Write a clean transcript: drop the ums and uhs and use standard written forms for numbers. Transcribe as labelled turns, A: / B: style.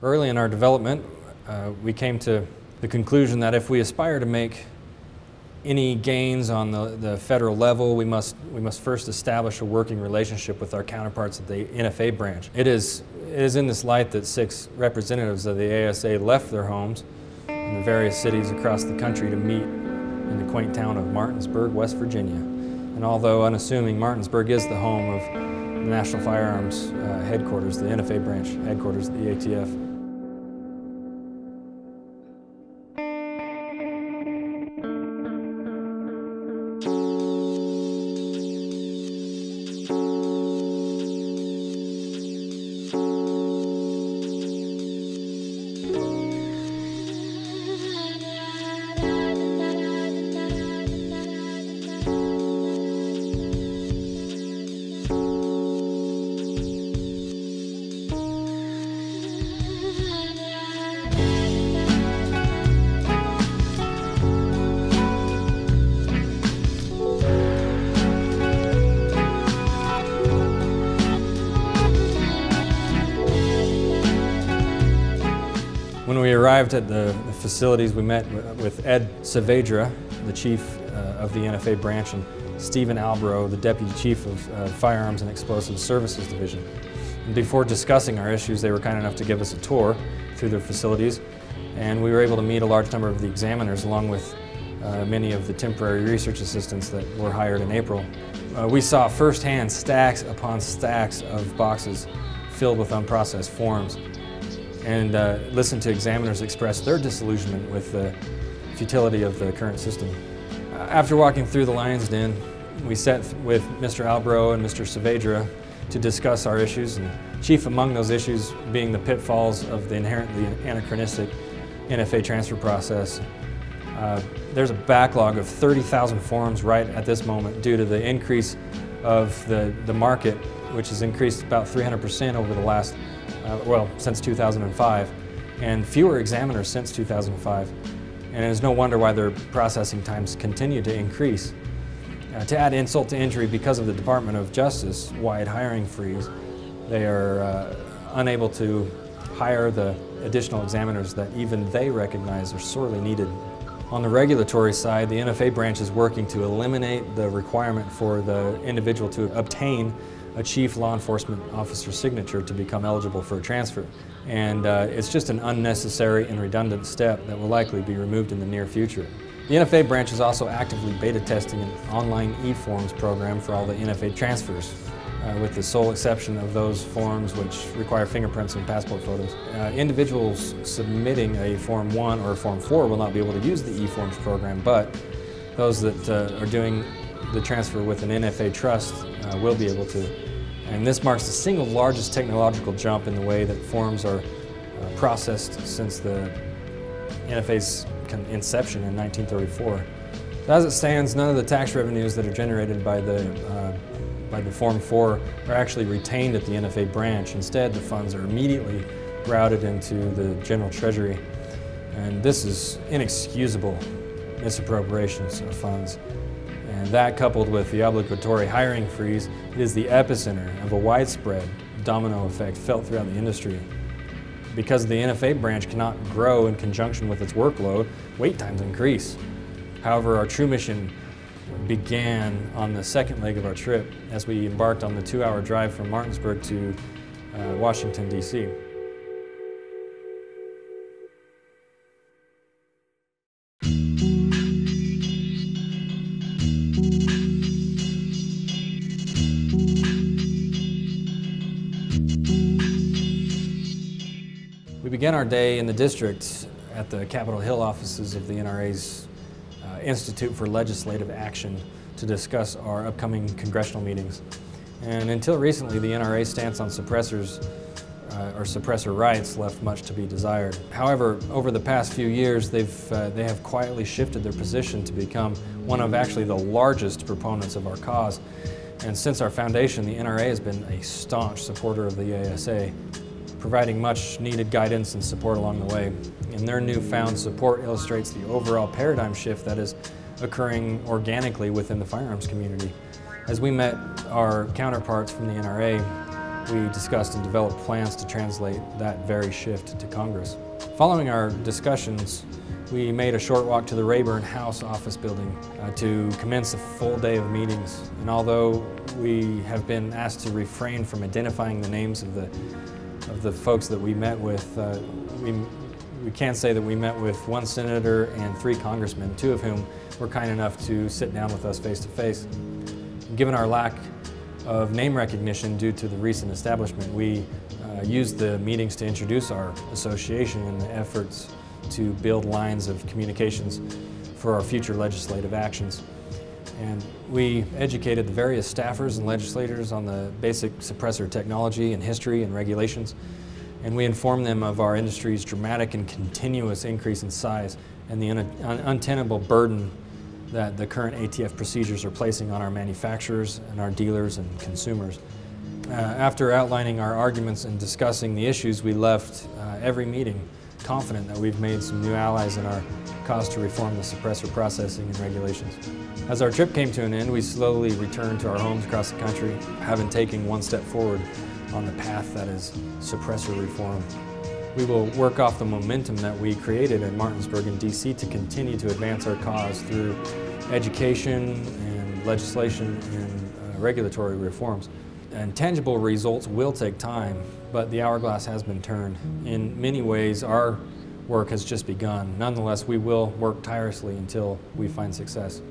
A: Early in our development, we came to the conclusion that if we aspire to make any gains on the federal level, we must first establish a working relationship with our counterparts at the NFA branch. It is in this light that 6 representatives of the ASA left their homes in the various cities across the country to meet in the quaint town of Martinsburg, West Virginia. And although unassuming, Martinsburg is the home of the National Firearms headquarters, the NFA branch headquarters of the ATF. When we arrived at the facilities, we met with Ed Saavedra, the chief of the NFA branch, and Stephen Albro, the deputy chief of Firearms and Explosive Services Division. And before discussing our issues, they were kind enough to give us a tour through their facilities, and we were able to meet a large number of the examiners along with many of the temporary research assistants that were hired in April. We saw firsthand stacks upon stacks of boxes filled with unprocessed forms, and listened to examiners express their disillusionment with the futility of the current system. After walking through the lion's den, we sat with Mr. Albro and Mr. Saavedra to discuss our issues, and chief among those issues being the pitfalls of the inherently anachronistic NFA transfer process. There's a backlog of 30,000 forms right at this moment due to the increase of the market, which has increased about 300% over the last since 2005, and fewer examiners since 2005. And it is no wonder why their processing times continue to increase. To add insult to injury, because of the Department of Justice wide hiring freeze, they are unable to hire the additional examiners that even they recognize are sorely needed. On the regulatory side, the NFA branch is working to eliminate the requirement for the individual to obtain a chief law enforcement officer's signature to become eligible for a transfer. And it's just an unnecessary and redundant step that will likely be removed in the near future. The NFA branch is also actively beta testing an online e-forms program for all the NFA transfers, with the sole exception of those forms which require fingerprints and passport photos. Individuals submitting a Form 1 or a Form 4 will not be able to use the e-forms program, but those that are doing the transfer with an NFA trust will be able to. And this marks the single largest technological jump in the way that forms are processed since the NFA's inception in 1934. As it stands, none of the tax revenues that are generated by the Form 4 are actually retained at the NFA branch. Instead, the funds are immediately routed into the General Treasury. And this is inexcusable misappropriations of funds. And that, coupled with the obligatory hiring freeze, is the epicenter of a widespread domino effect felt throughout the industry. Because the NFA branch cannot grow in conjunction with its workload, wait times increase. However, our true mission began on the second leg of our trip as we embarked on the 2-hour drive from Martinsburg to Washington, D.C. We began our day in the district at the Capitol Hill offices of the NRA's Institute for Legislative Action to discuss our upcoming congressional meetings. And until recently, the NRA's stance on suppressors or suppressor rights left much to be desired. However, over the past few years, they have quietly shifted their position to become one of actually the largest proponents of our cause. And since our foundation, the NRA has been a staunch supporter of the ASA, providing much needed guidance and support along the way. And their newfound support illustrates the overall paradigm shift that is occurring organically within the firearms community. As we met our counterparts from the NRA, we discussed and developed plans to translate that very shift to Congress. Following our discussions, we made a short walk to the Rayburn House office building to commence a full day of meetings. And although we have been asked to refrain from identifying the names of the folks that we met with, we can say that we met with one senator and 3 congressmen, 2 of whom were kind enough to sit down with us face to face. Given our lack of name recognition due to the recent establishment, we used the meetings to introduce our association in the efforts to build lines of communications for our future legislative actions. And we educated the various staffers and legislators on the basic suppressor technology and history and regulations, and we informed them of our industry's dramatic and continuous increase in size and the untenable burden that the current ATF procedures are placing on our manufacturers and our dealers and consumers. After outlining our arguments and discussing the issues, we left every meeting confident that we've made some new allies in our cause to reform the suppressor processing and regulations. As our trip came to an end, we slowly returned to our homes across the country, having taken one step forward on the path that is suppressor reform. We will work off the momentum that we created in Martinsburg and DC to continue to advance our cause through education and legislation and regulatory reforms. And tangible results will take time, but the hourglass has been turned. In many ways, our work has just begun. Nonetheless, we will work tirelessly until we find success.